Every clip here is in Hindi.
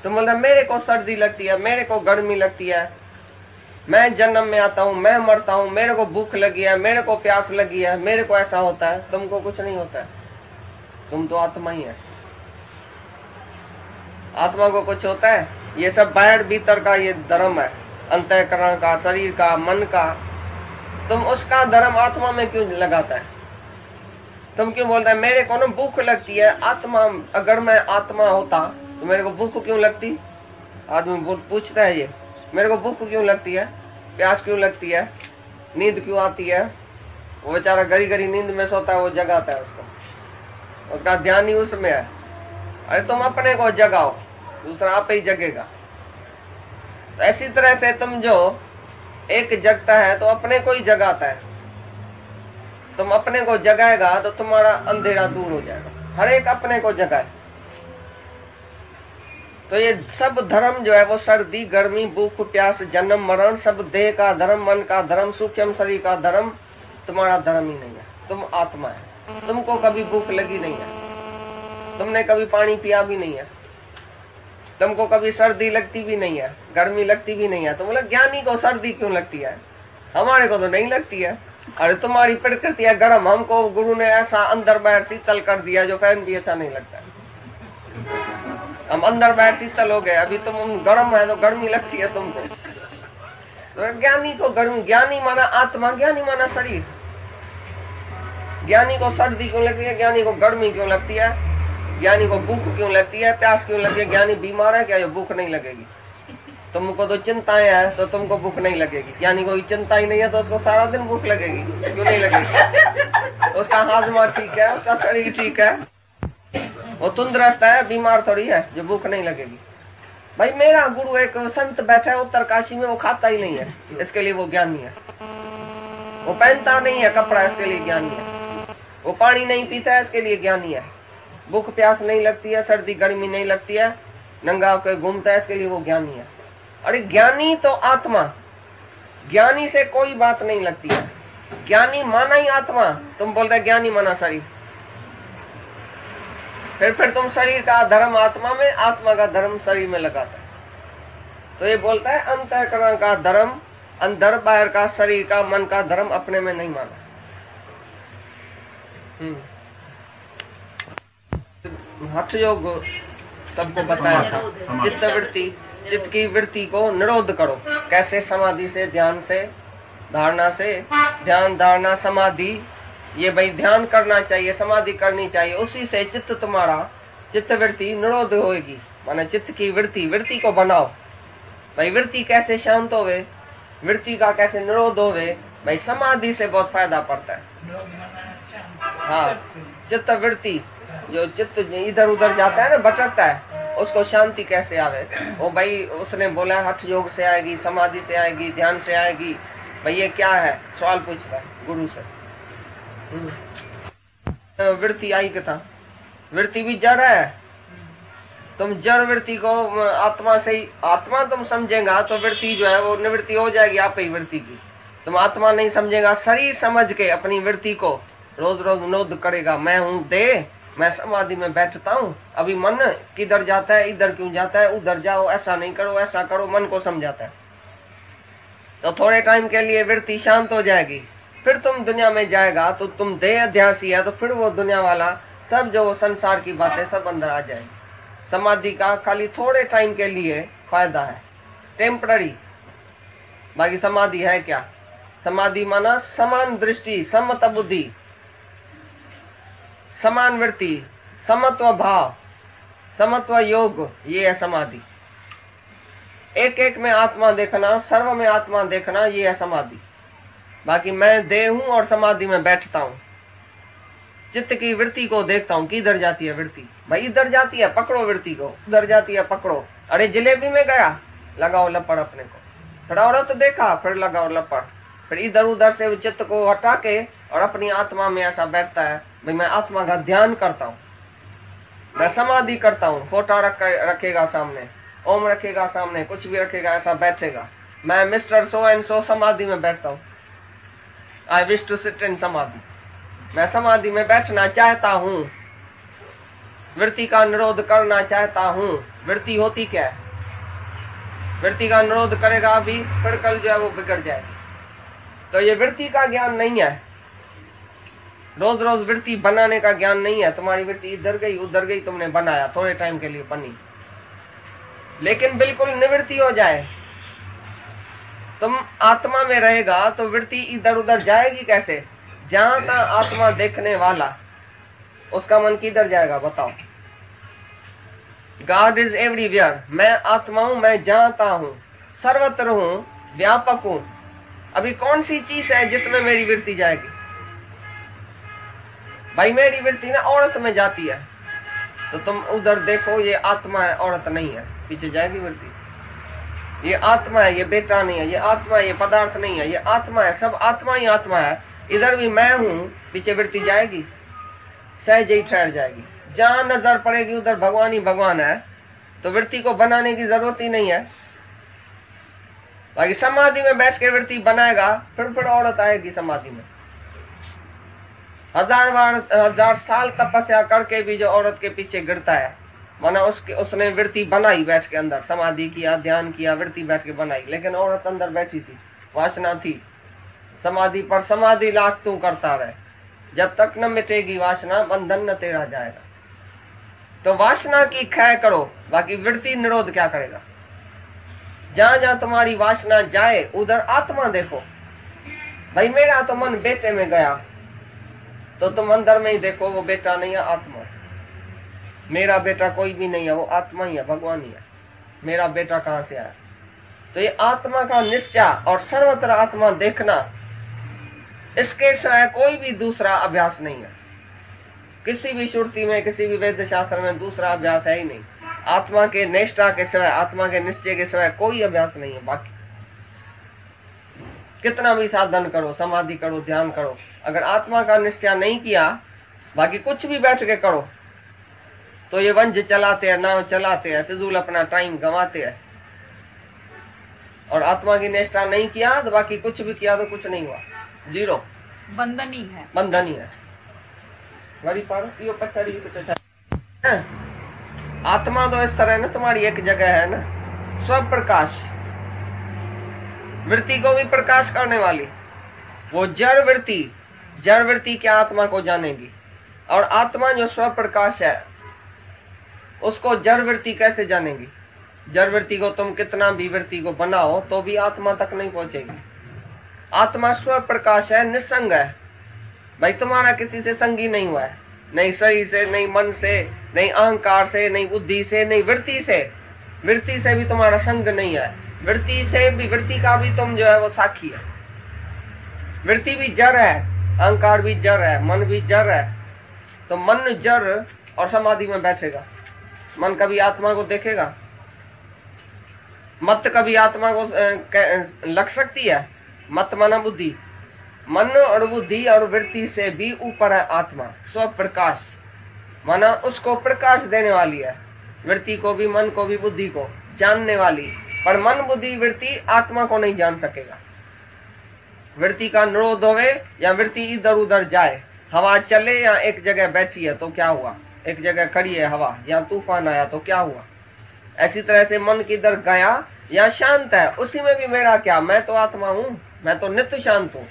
तुम बोलते मेरे को सर्दी लगती है, मेरे को गर्मी लगती है, मैं जन्म में आता हूँ, मैं मरता हूँ, मेरे को भूख लगी है, मेरे को प्यास लगी है, मेरे को ऐसा होता है। तुमको कुछ नहीं होता है, तुम तो आत्मा ही है। आत्मा को कुछ होता है? ये सब बाहर भीतर का ये धर्म है, अंतःकरण का, शरीर का, मन का। तुम उसका धर्म आत्मा में क्यों लगाता है? तुम क्यों बोलता है मेरे को ना भूख लगती है? आत्मा, अगर मैं आत्मा होता तो मेरे को भूख क्यों लगती? आदमी पूछता है ये, मेरे को भूख क्यों लगती है, प्यास क्यों लगती है, नींद क्यों आती है? वो बेचारा गरी गरी नींद में सोता है, वो जगाता है उसको, उसका ध्यान ही उसमें है। अरे तुम अपने को जगाओ, दूसरा आप ही जगेगा। तो ऐसी तरह से तुम जो एक जगता है तो अपने को ही जगाता है। तुम अपने को जगाएगा तो तुम्हारा अंधेरा दूर हो जाएगा। हर एक अपने को जगाए। तो ये सब धर्म जो है वो सर्दी, गर्मी, भूख, प्यास, जन्म, मरण, सब देह का धर्म, मन का धर्म, सूक्ष्म शरीर का धर्म तुम्हारा धर्म ही नहीं है। तुम आत्मा है। तुमको कभी भूख लगी नहीं है, तुमने कभी पानी पिया भी नहीं है, तुमको कभी सर्दी लगती भी नहीं है, गर्मी लगती भी नहीं है। तो बोला ज्ञानी को सर्दी क्यों लगती है? हमारे को तो नहीं लगती है। अरे तुम्हारी प्रकृति है गर्म, हमको गुरु ने ऐसा अंदर बाहर शीतल कर दिया जो फैन भी अच्छा नहीं लगता है। हम अंदर बाहर शीतल हो गए, अभी तुम गर्म है तो गर्मी लगती है तुमको। तो ज्ञानी को गर्मी, ज्ञानी माना आत्मा, ज्ञानी माना शरीर। ज्ञानी को सर्दी क्यों लगती है? ज्ञानी को गर्मी क्यों लगती है? ज्ञानी को भूख क्यों लगती है, प्यास क्यों लगती है? ज्ञानी बीमार है क्या? ये भूख नहीं लगेगी। तुमको तो चिंताएं है तो तुमको भूख नहीं लगेगी। ज्ञानी को चिंता ही नहीं है तो उसको सारा दिन भूख लगेगी। क्यों नहीं लगेगी? उसका हाजमा ठीक है, उसका शरीर ठीक है, वो तंदुरुस्त है, बीमार थोड़ी है जो भूख नहीं लगेगी। भाई मेरा गुरु एक संत बैठा है उत्तरकाशी में, वो खाता ही नहीं है, इसके लिए वो ज्ञानी है। वो पहनता नहीं है कपड़ा, इसके लिए ज्ञानी है। वो पानी नहीं पीता है, इसके लिए ज्ञानी है। भूख प्यास नहीं लगती है, सर्दी गर्मी नहीं लगती है, नंगा होकर घूमता है, इसके लिए वो ज्ञानी है। अरे ज्ञानी तो आत्मा, ज्ञानी से कोई बात नहीं लगती है। ज्ञानी माना ही आत्मा। तुम बोलते ज्ञानी माना शरीर, फिर तुम शरीर का धर्म आत्मा में, आत्मा का धर्म शरीर में लगाता है। तो ये बोलता है अंतःकरण का धर्म अंदर, बाहर का, शरीर का, मन का धर्म अपने में नहीं माना। हठ योग सबको बताया था। चित्त वृत्ति, चित्त की वृत्ति को निरोध करो। कैसे? समाधि से, ध्यान से, धारणा से। ध्यान, धारणा, समाधि, ये भाई ध्यान करना चाहिए, समाधि करनी चाहिए। उसी से चित्त तुम्हारा, चित्त वृत्ति निरोध होगी। माने चित्त की वृत्ति, वृत्ति को बनाओ। भाई वृत्ति कैसे शांत होवे, वृत्ति का कैसे निरोध होवे? भाई समाधि से बहुत फायदा पड़ता है। हाँ, चित्त वृत्ति, जो चित्त इधर उधर जाता है ना, भटकता है, उसको शांति कैसे आवे? वो भाई उसने बोला हठ योग से आएगी, समाधि से आएगी, ध्यान से आएगी। भाई ये क्या है? सवाल पूछता है गुरु से। वृत्ति आई कथा, वृत्ति भी जड़ है। तुम जड़ वृत्ति को आत्मा से ही, आत्मा तुम समझेगा तो वृत्ति जो है वो निवृत्ति हो जाएगी आप ही वृत्ति की। तुम आत्मा नहीं समझेगा, शरीर समझ के अपनी वृत्ति को रोज रोज निरोध करेगा। मैं हूँ देह, मैं समाधि में बैठता हूँ, अभी मन किधर जाता है, इधर क्यों जाता है, उधर जाओ, ऐसा नहीं करो, ऐसा करो, मन को समझाता है। तो थोड़े टाइम के लिए वृत्ति शांत हो जाएगी, फिर तुम दुनिया में जाएगा तो तुम देह अध्यासी है, तो फिर वो दुनिया वाला सब जो संसार की बातें सब अंदर आ जाएगी। समाधि का खाली थोड़े टाइम के लिए फायदा है, टेम्पररी। बाकी समाधि है क्या? समाधि माना समान दृष्टि, समता बुद्धि, समान वृत्ति, समत्व भाव, समत्व योग, ये है समाधि। एक एक में आत्मा देखना, सर्व में आत्मा देखना, ये है समाधि। बाकी मैं देह हूं और समाधि में बैठता हूं, चित्त की वृत्ति को देखता हूं, किधर जाती है वृत्ति? भाई इधर जाती है, पकड़ो वृत्ति को, उधर जाती है, पकड़ो। अरे जलेबी में गया, लगाओ लपड़ अपने को, थोड़ा औरत देखा, फिर लगाओ लपड़, फिर इधर उधर से चित्त को हटा के और अपनी आत्मा में ऐसा बैठता है। भाई मैं आत्मा का ध्यान करता हूँ, मैं समाधि करता हूँ। फोटो रखेगा सामने, ओम रखेगा सामने, कुछ भी रखेगा, ऐसा बैठेगा। मैं मिस्टर सो एंड सो समाधि में बैठता हूँ, I wish to sit in समाधि, मैं समाधि में बैठना चाहता हूँ। वृत्ति का निरोध करना चाहता हूँ। वृत्ति होती क्या है? वृत्ति का निरोध करेगा अभी, फिर कल जो है वो बिगड़ जाएगी। तो ये वृत्ति का ज्ञान नहीं है, रोज रोज वृत्ति बनाने का ज्ञान नहीं है। तुम्हारी वृत्ति इधर गई उधर गई, तुमने बनाया, थोड़े टाइम के लिए बनी, लेकिन बिल्कुल निवृत्ति हो जाए, तुम आत्मा में रहेगा तो वृत्ति इधर उधर जाएगी कैसे? जहां तक आत्मा देखने वाला, उसका मन किधर जाएगा बताओ? God is everywhere. मैं आत्मा हूं, मैं जानता हूं, सर्वत्र हूं, व्यापक हूं। अभी कौन सी चीज है जिसमें मेरी वृत्ति जाएगी? भाई मेरी वृत्ति ना औरत में जाती है, तो तुम उधर देखो, ये आत्मा है, औरत नहीं है, पीछे जाएगी वृत्ति। ये आत्मा है, ये बेटा नहीं है, ये आत्मा है, ये पदार्थ नहीं है, ये आत्मा है, सब आत्मा ही आत्मा है। इधर भी मैं हूं, पीछे वृत्ति जाएगी, सहज ही ठहर जाएगी। जहां नजर पड़ेगी उधर भगवान ही भगवान है, तो वृत्ति को बनाने की जरूरत ही नहीं है। बाकी समाधि में बैठ के वृत्ति बनाएगा, फिर औरत आएगी समाधि में। 1000 साल तपस्या करके भी जो औरत के पीछे गिरता है, माना उसने वृत्ति बनाई, बैठ के अंदर समाधि किया, ध्यान किया, वृत्ति बैठ के बनाई, लेकिन औरत अंदर बैठी थी, वासना थी। समाधि पर समाधि लाख तू करता रहे, जब तक न मिटेगी वासना, बंधन न तेरा जाएगा। तो वासना की क्षय करो, बाकी वृत्ति निरोध क्या करेगा? जहां जहां तुम्हारी वासना जाए उधर आत्मा देखो। भाई मेरा तो मन बेटे में गया, तो तुम अंदर में ही देखो, वो बेटा नहीं है, आत्मा है। मेरा बेटा कोई भी नहीं है, वो आत्मा ही है, भगवान ही है। मेरा बेटा कहां से आया? तो ये आत्मा का निश्चय और सर्वत्र आत्मा देखना, इसके सिवाय कोई भी दूसरा अभ्यास नहीं है। किसी भी श्रुति में, किसी भी वेद शास्त्र में दूसरा अभ्यास है ही नहीं। आत्मा के निष्ठा के सिवाय, आत्मा के निश्चय के सिवाय कोई अभ्यास नहीं है। बाकी कितना भी साधन करो, समाधि करो, ध्यान करो, अगर आत्मा का निश्चय नहीं किया, बाकी कुछ भी बैठ के करो, तो ये वंज चलाते हैं, नाव चलाते हैं, फिजूल अपना टाइम गंवाते हैं। और आत्मा की निष्ठा नहीं किया तो बाकी कुछ भी किया तो कुछ नहीं हुआ, जीरो, बंधन ही है, बंधन ही है। आत्मा तो इस तरह ना, तुम्हारी एक जगह है ना, स्वप्रकाश, वृत्ति को भी प्रकाश करने वाली। वो जड़ वृत्ति क्या आत्मा को जानेगी? और आत्मा जो स्वप्रकाश है, उसको जड़ वृत्ति कैसे जानेगी? जड़ वृत्ति को तुम कितना भी वृत्ति को बनाओ तो भी आत्मा तक नहीं पहुंचेगी। आत्मा स्वप्रकाश है, निसंग है। भाई तुम्हारा किसी से संगी नहीं हुआ है, नहीं शरीर से, नहीं मन से, नहीं अहंकार से, नहीं बुद्धि से, नहीं वृत्ति से। वृत्ति से भी तुम्हारा संग नहीं है, वृत्ति से भी, वृत्ति का भी तुम जो है वो साक्षी है। वृत्ति भी जड़ है, अहंकार भी जड़ है, मन भी जड़ है। तो मन जड़ और समाधि में बैठेगा। मन कभी आत्मा को देखेगा? मत कभी आत्मा को लग सकती है? मत माना बुद्धि। मन और बुद्धि और वृत्ति से भी ऊपर है आत्मा, स्वप्रकाश, माना उसको प्रकाश देने वाली है। वृत्ति को भी, मन को भी, बुद्धि को जानने वाली। पर मन, बुद्धि, वृत्ति आत्मा को नहीं जान सकेगा। वृत्ति का निरोध होवे या वृत्ति इधर उधर जाए, हवा चले या एक जगह बैठी है तो क्या हुआ? एक जगह खड़ी है हवा, या तूफान आया तो क्या हुआ? ऐसी तरह से मन किधर गया या शांत है, उसी में भी मेरा क्या? मैं तो आत्मा हूं, मैं तो नित्य शांत हूं।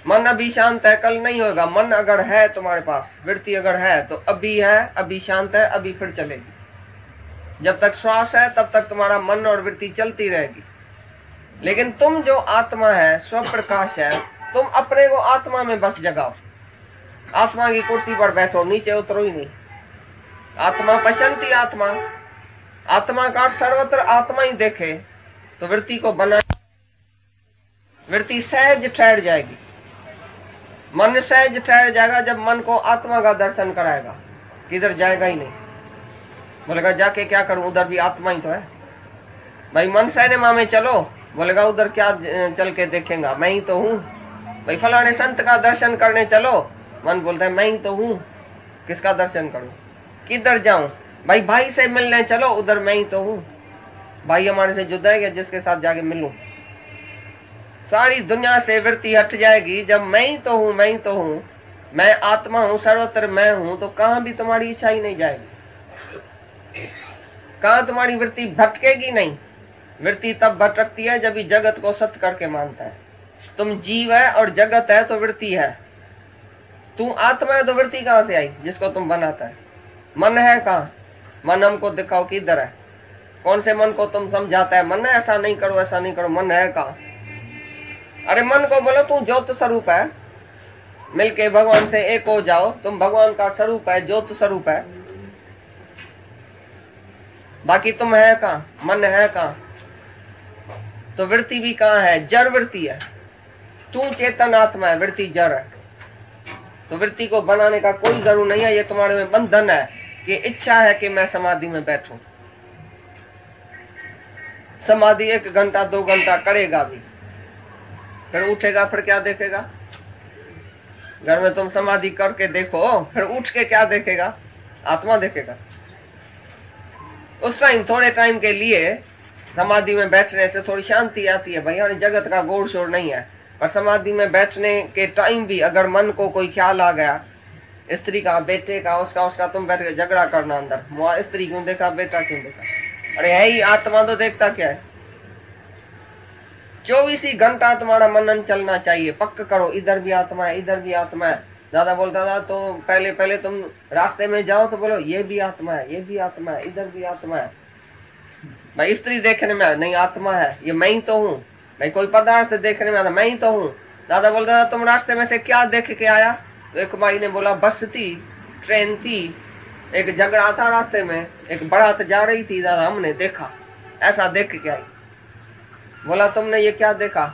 मन अभी शांत है, कल नहीं होगा। मन अगर है तुम्हारे पास, वृत्ति अगर है तो अभी है, अभी शांत है, अभी फिर चलेगी। जब तक श्वास है तब तक तुम्हारा मन और वृत्ति चलती रहेगी। लेकिन तुम जो आत्मा है, स्वप्रकाश है, तुम अपने को आत्मा में बस जगाओ। आत्मा की कुर्सी पर बैठो, नीचे उतरो ही नहीं। आत्मा पशंती आत्मा, आत्मा का सर्वत्र आत्मा ही देखे तो वृत्ति को बना, वृत्ति सहज ठहर जाएगी। मन सहज ठहर जाएगा जब मन को आत्मा का दर्शन कराएगा, किधर जाएगा ही नहीं। बोलेगा जाके क्या करूं, उधर भी आत्मा ही तो है। भाई मन सिनेमा में चलो, बोलेगा उधर क्या चल के देखेगा, मैं ही तो हूँ। भाई फलाने संत का दर्शन करने चलो, मन बोलता है मैं ही तो हूँ, किसका दर्शन करूं, किधर जाऊं। भाई से मिलने चलो, उधर मैं ही तो हूँ। भाई हमारे से जुदा है क्या जिसके साथ जाके मिलूं? सारी दुनिया से वृत्ति हट जाएगी जब मैं ही तो हूँ, मैं ही तो हूँ। मैं आत्मा हूं, सर्वत्र मैं हूं, तो कहां भी तुम्हारी इच्छा ही नहीं जाएगी, कहां तुम्हारी वृत्ति भटकेगी नहीं। वृत्ति तब भटकती है जब ये जगत को सत्य करके मानता है। तुम जीव है और जगत है तो वृत्ति है। तू आत्मा है तो वृत्ति कहां से आई जिसको तुम बनाता है? मन है कहां? मन हमको दिखाओ किधर है? कौन से मन को तुम समझाता है? मन है ऐसा नहीं करो, ऐसा नहीं करो, मन है कहां? अरे मन को बोलो तू ज्योत स्वरूप है, मिलके भगवान से एक हो जाओ, तुम भगवान का स्वरूप है, ज्योत स्वरूप है। बाकी तुम है कहां? मन है कहां? तो वृत्ति भी कहां है? जड़ वृत्ति है। तू चेतन आत्मा है, वृत्ति जड़ है। तो वृत्ति को बनाने का कोई जरूर नहीं है। ये तुम्हारे में बंधन है कि इच्छा है कि मैं समाधि में बैठूं। समाधि 1 घंटा 2 घंटा करेगा भी, फिर उठेगा, फिर क्या देखेगा? घर में तुम समाधि करके देखो, फिर उठ के क्या देखेगा? आत्मा देखेगा। उस टाइम थोड़े टाइम के लिए समाधि में बैठने से थोड़ी शांति आती है, भैया जगत का गोड़ शोर नहीं है। पर समाधि में बैठने के टाइम भी अगर मन को कोई ख्याल आ गया, स्त्री का, बेटे का, उसका तुम बैठ के झगड़ा करना अंदर, वहां स्त्री क्यों देखा, बेटा क्यों देखा? अरे है ही आत्मा, तो देखता क्या है? 24 ही घंटा तुम्हारा मनन चलना चाहिए। पक्क करो, इधर भी आत्मा है, इधर भी आत्मा है। ज्यादा बोलता था तो पहले तुम रास्ते में जाओ तो बोलो ये भी आत्मा है, ये भी आत्मा है, इधर भी आत्मा है। भाई स्त्री देखने में नहीं आत्मा है, ये मैं ही तो हूँ। भाई कोई पदार्थ देखने में आता, मैं ही तो हूँ। दादा बोलता था तुम रास्ते में से क्या देख के आया? तो एक माई ने बोला बस थी, ट्रेन थी, एक झगड़ा था रास्ते में, एक बारात जा रही थी, दादा हमने देखा, ऐसा देख के आई। बोला तुमने ये क्या देखा?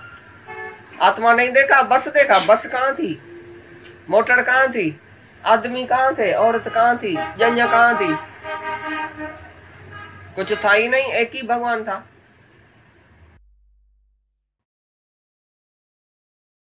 आत्मा नहीं देखा, बस देखा। बस कहाँ थी? मोटर कहाँ थी? आदमी कहाँ थे? औरत कहाँ थी? जंजा कहाँ थी? कुछ था ही नहीं, एक ही भगवान था।